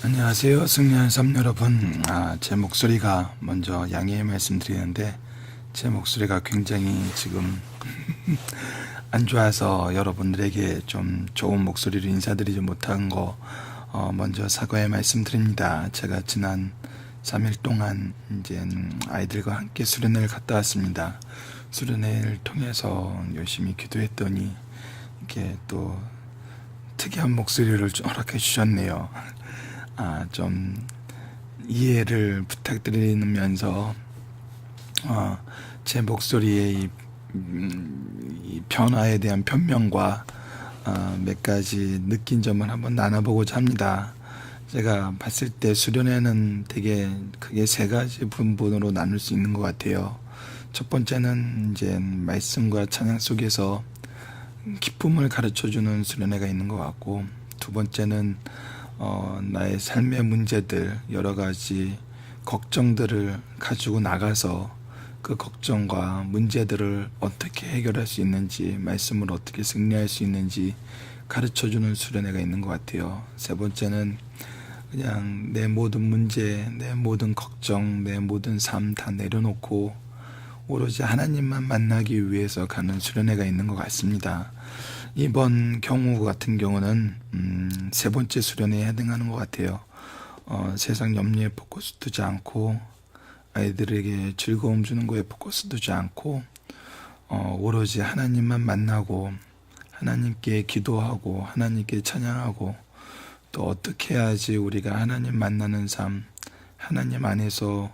안녕하세요. 승리한 삶 여러분. 제 목소리가 먼저 양해의 말씀드리는데 제 목소리가 굉장히 지금 안 좋아서 여러분들에게 좀 좋은 목소리로 인사드리지 못한 거 먼저 사과의 말씀드립니다. 제가 지난 3일 동안 이제 아이들과 함께 수련회를 갔다 왔습니다. 수련회를 통해서 열심히 기도했더니 이렇게 또 특이한 목소리를 허락해 주셨네요. 좀 이해를 부탁드리면서 제 목소리의 이 변화에 대한 변명과 몇 가지 느낀 점을 한번 나눠보고자 합니다. 제가 봤을 때 수련회는 되게 크게 세 가지 부분으로 나눌 수 있는 것 같아요. 첫 번째는 이제 말씀과 찬양 속에서 기쁨을 가르쳐주는 수련회가 있는 것 같고, 두 번째는 나의 삶의 문제들, 여러 가지 걱정들을 가지고 나가서 그 걱정과 문제들을 어떻게 해결할 수 있는지, 말씀을 어떻게 승리할 수 있는지 가르쳐주는 수련회가 있는 것 같아요. 세 번째는 그냥 내 모든 문제, 내 모든 걱정, 내 모든 삶 다 내려놓고 오로지 하나님만 만나기 위해서 가는 수련회가 있는 것 같습니다. 이번 경우 같은 경우는 세 번째 수련회에 해당하는 것 같아요. 세상 염려에 포커스 두지 않고, 아이들에게 즐거움 주는 거에 포커스 두지 않고, 오로지 하나님만 만나고 하나님께 기도하고 하나님께 찬양하고, 또 어떻게 해야지 우리가 하나님 만나는 삶, 하나님 안에서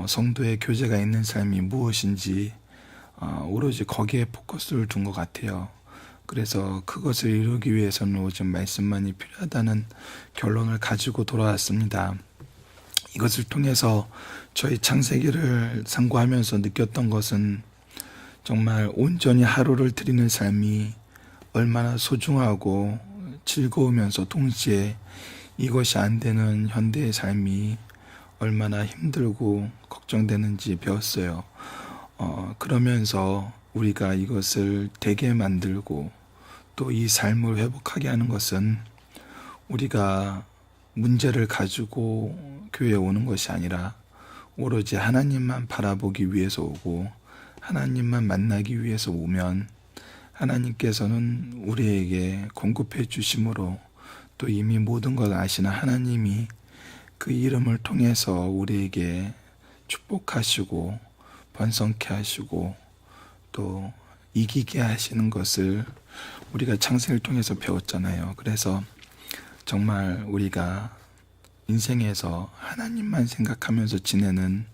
성도의 교제가 있는 삶이 무엇인지 오로지 거기에 포커스를 둔 것 같아요. 그래서 그것을 이루기 위해서는 오직 말씀만이 필요하다는 결론을 가지고 돌아왔습니다. 이것을 통해서 저희 창세기를 상고하면서 느꼈던 것은 정말 온전히 하루를 드리는 삶이 얼마나 소중하고 즐거우면서 동시에 이것이 안 되는 현대의 삶이 얼마나 힘들고 걱정되는지 배웠어요. 그러면서 우리가 이것을 되게 만들고 또 이 삶을 회복하게 하는 것은 우리가 문제를 가지고 교회에 오는 것이 아니라 오로지 하나님만 바라보기 위해서 오고 하나님만 만나기 위해서 오면 하나님께서는 우리에게 공급해 주심으로, 또 이미 모든 걸 아시는 하나님이 그 이름을 통해서 우리에게 축복하시고 번성케 하시고 또 이기게 하시는 것을 우리가 창세를 통해서 배웠잖아요. 그래서 정말 우리가 인생에서 하나님만 생각하면서 지내는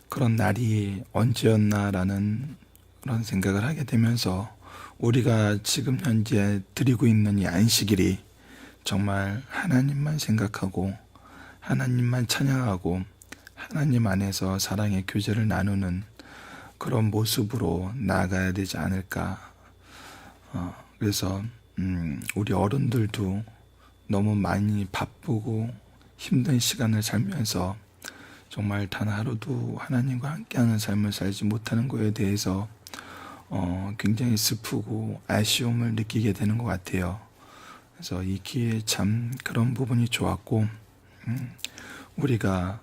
그런 날이 언제였나라는 그런 생각을 하게 되면서 우리가 지금 현재 드리고 있는 이 안식일이 정말 하나님만 생각하고 하나님만 찬양하고 하나님 안에서 사랑의 교제를 나누는 그런 모습으로 나아가야 되지 않을까. 그래서 우리 어른들도 너무 많이 바쁘고 힘든 시간을 살면서 정말 단 하루도 하나님과 함께하는 삶을 살지 못하는 것에 대해서 굉장히 슬프고 아쉬움을 느끼게 되는 것 같아요. 그래서 이 기회에 참 그런 부분이 좋았고, 우리가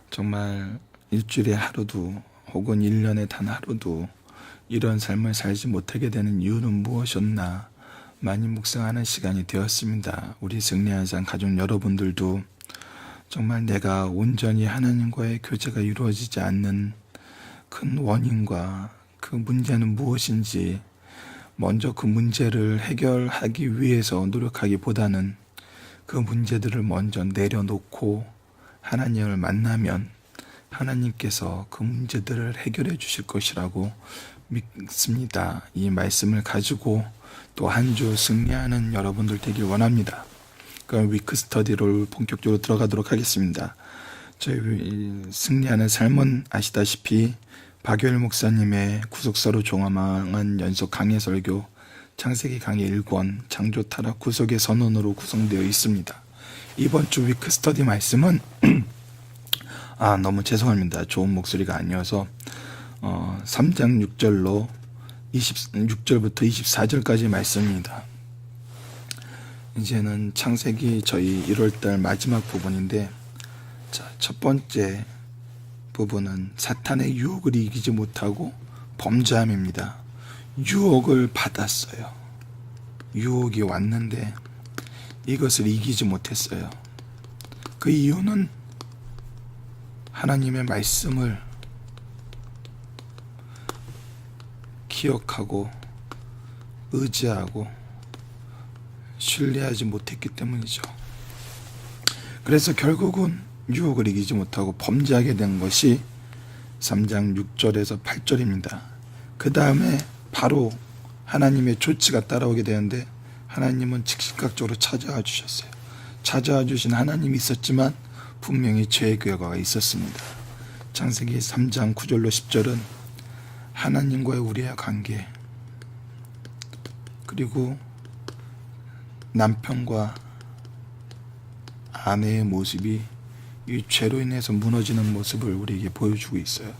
정말 일주일에 하루도 혹은 1년에 단 하루도 이런 삶을 살지 못하게 되는 이유는 무엇이었나 많이 묵상하는 시간이 되었습니다. 우리 승리하장 가족 여러분들도 정말 내가 온전히 하나님과의 교제가 이루어지지 않는 큰 원인과 그 문제는 무엇인지 먼저 그 문제를 해결하기 위해서 노력하기보다는 그 문제들을 먼저 내려놓고 하나님을 만나면 하나님께서 그 문제들을 해결해 주실 것이라고 믿습니다. 이 말씀을 가지고 또 한 주 승리하는 여러분들 되길 원합니다. 그럼 위크 스터디를 본격적으로 들어가도록 하겠습니다. 저희 승리하는 삶은 아시다시피 박효일 목사님의 구속사로 종합한 연속 강해 설교, 창세기 강해 1권, 창조 타락 구속의 선언으로 구성되어 있습니다. 이번 주 위크 스터디 말씀은 너무 죄송합니다. 좋은 목소리가 아니어서 3장 6절로 26절부터 24절까지 말씀입니다. 이제는 창세기 저희 1월달 마지막 부분인데, 자, 첫 번째 부분은 사탄의 유혹을 이기지 못하고 범죄함입니다. 유혹을 받았어요. 유혹이 왔는데 이것을 이기지 못했어요. 그 이유는 하나님의 말씀을 기억하고 의지하고 신뢰하지 못했기 때문이죠. 그래서 결국은 유혹을 이기지 못하고 범죄하게 된 것이 3장 6절에서 8절입니다. 그 다음에 바로 하나님의 조치가 따라오게 되는데, 하나님은 즉시각적으로 찾아와 주셨어요. 찾아와 주신 하나님이 있었지만 분명히 죄의 결과가 있었습니다. 창세기 3장 9절로 10절은 하나님과의 우리의 관계, 그리고 남편과 아내의 모습이 이 죄로 인해서 무너지는 모습을 우리에게 보여주고 있어요.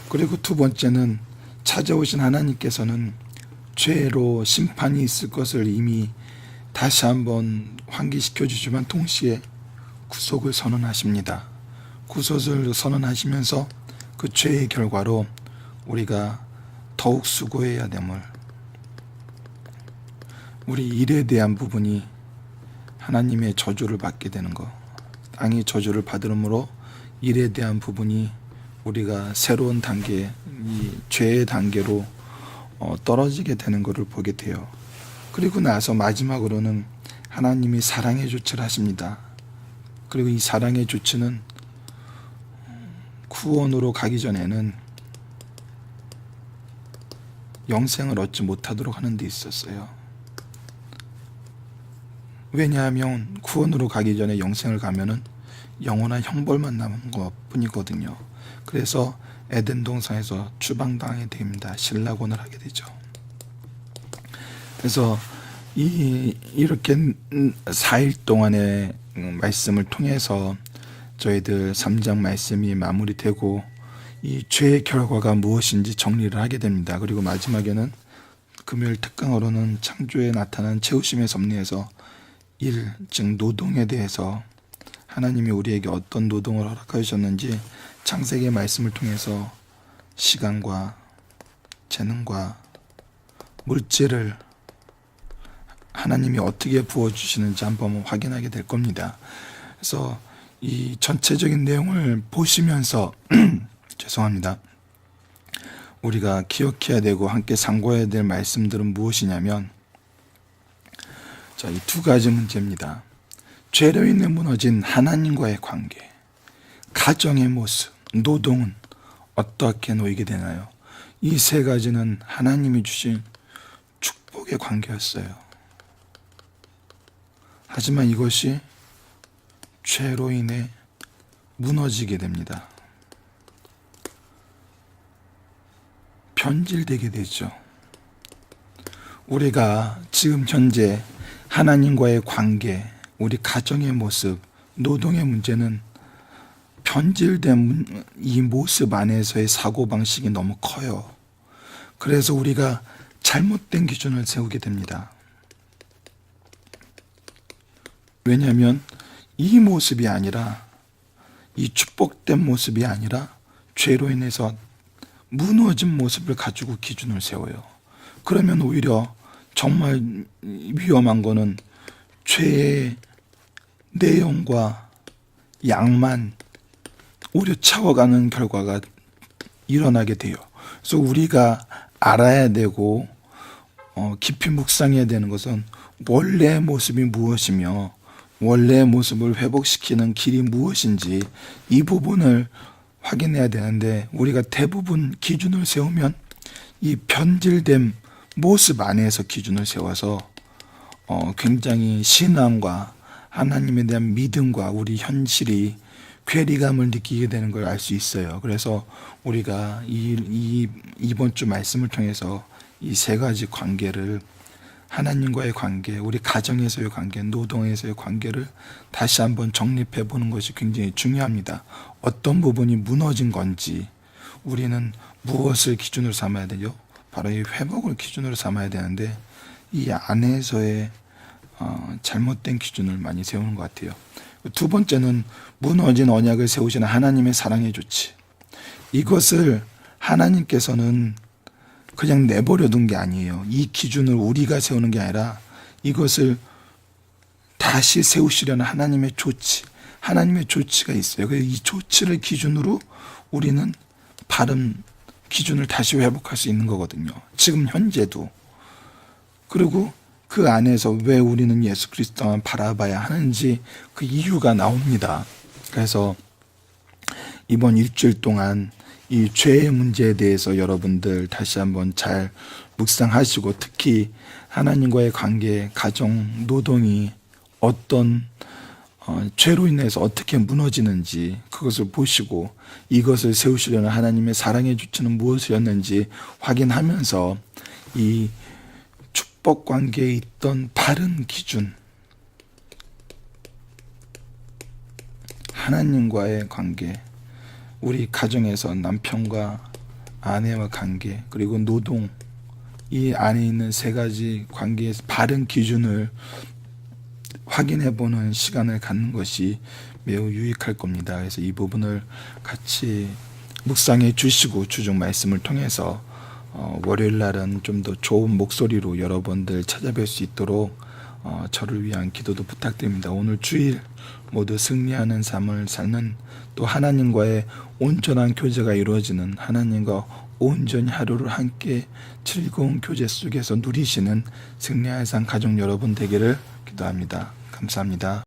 그리고 두 번째는 찾아오신 하나님께서는 죄로 심판이 있을 것을 이미 다시 한번 환기시켜 주지만 동시에 구속을 선언하십니다. 구속을 선언하시면서 그 죄의 결과로 우리가 더욱 수고해야 됨을, 우리 일에 대한 부분이 하나님의 저주를 받게 되는 것, 땅이 저주를 받으므로 일에 대한 부분이 우리가 새로운 단계, 이 죄의 단계로 떨어지게 되는 것을 보게 돼요. 그리고 나서 마지막으로는 하나님이 사랑의 조치를 하십니다. 그리고 이 사랑의 조치는 구원으로 가기 전에는 영생을 얻지 못하도록 하는 데 있었어요. 왜냐하면 구원으로 가기 전에 영생을 가면은 영원한 형벌만 남은 것 뿐이거든요. 그래서 에덴 동산에서 추방당하게 됩니다. 실락원을 하게 되죠. 그래서 이렇게 4일 동안의 말씀을 통해서 저희들 3장 말씀이 마무리되고 이 죄의 결과가 무엇인지 정리를 하게 됩니다. 그리고 마지막에는 금요일 특강으로는 창조에 나타난 채우심의 섭리에서 일, 즉 노동에 대해서 하나님이 우리에게 어떤 노동을 허락하셨는지 창세기의 말씀을 통해서 시간과 재능과 물질을 하나님이 어떻게 부어주시는지 한번 확인하게 될 겁니다. 그래서 이 전체적인 내용을 보시면서 죄송합니다. 우리가 기억해야 되고 함께 상고해야 될 말씀들은 무엇이냐면, 자, 이 두 가지 문제입니다. 죄로 인해 무너진 하나님과의 관계, 가정의 모습, 노동은 어떻게 놓이게 되나요? 이 세 가지는 하나님이 주신 축복의 관계였어요. 하지만 이것이 죄로 인해 무너지게 됩니다. 변질되게 되죠. 우리가 지금 현재 하나님과의 관계, 우리 가정의 모습, 노동의 문제는 변질된 이 모습 안에서의 사고방식이 너무 커요. 그래서 우리가 잘못된 기준을 세우게 됩니다. 왜냐하면 이 모습이 아니라, 이 축복된 모습이 아니라 죄로 인해서 무너진 모습을 가지고 기준을 세워요. 그러면 오히려 정말 위험한 거는 죄의 내용과 양만 오히려 차워가는 결과가 일어나게 돼요. 그래서 우리가 알아야 되고 깊이 묵상해야 되는 것은 원래의 모습이 무엇이며 원래의 모습을 회복시키는 길이 무엇인지 이 부분을 확인해야 되는데, 우리가 대부분 기준을 세우면 이 변질된 모습 안에서 기준을 세워서 굉장히 신앙과 하나님에 대한 믿음과 우리 현실이 괴리감을 느끼게 되는 걸 알 수 있어요. 그래서 우리가 이번 주 말씀을 통해서 이 세 가지 관계를, 하나님과의 관계, 우리 가정에서의 관계, 노동에서의 관계를 다시 한번 정립해 보는 것이 굉장히 중요합니다. 어떤 부분이 무너진 건지 우리는 무엇을 기준으로 삼아야 되죠? 바로 이 회복을 기준으로 삼아야 되는데, 이 안에서의 잘못된 기준을 많이 세우는 것 같아요. 두 번째는 무너진 언약을 세우시는 하나님의 사랑의 조치. 이것을 하나님께서는 그냥 내버려 둔 게 아니에요. 이 기준을 우리가 세우는 게 아니라 이것을 다시 세우시려는 하나님의 조치, 하나님의 조치가 있어요. 그래서 이 조치를 기준으로 우리는 바른 기준을 다시 회복할 수 있는 거거든요. 지금 현재도. 그리고 그 안에서 왜 우리는 예수 그리스도만 바라봐야 하는지 그 이유가 나옵니다. 그래서 이번 일주일 동안 이 죄의 문제에 대해서 여러분들 다시 한번 잘 묵상하시고, 특히 하나님과의 관계, 가정, 노동이 어떤 죄로 인해서 어떻게 무너지는지 그것을 보시고, 이것을 세우시려는 하나님의 사랑의 주체는 무엇이었는지 확인하면서 이 축복 관계에 있던 바른 기준, 하나님과의 관계, 우리 가정에서 남편과 아내와 관계, 그리고 노동, 이 안에 있는 세 가지 관계의 바른 기준을 확인해보는 시간을 갖는 것이 매우 유익할 겁니다. 그래서 이 부분을 같이 묵상해 주시고, 주중 말씀을 통해서 월요일 날은 좀 더 좋은 목소리로 여러분들 찾아뵐 수 있도록 저를 위한 기도도 부탁드립니다. 오늘 주일 모두 승리하는 삶을 사는, 또 하나님과의 온전한 교제가 이루어지는, 하나님과 온전히 하루를 함께 즐거운 교제 속에서 누리시는 승리할 삶 가족 여러분 되기를 기도합니다. 감사합니다.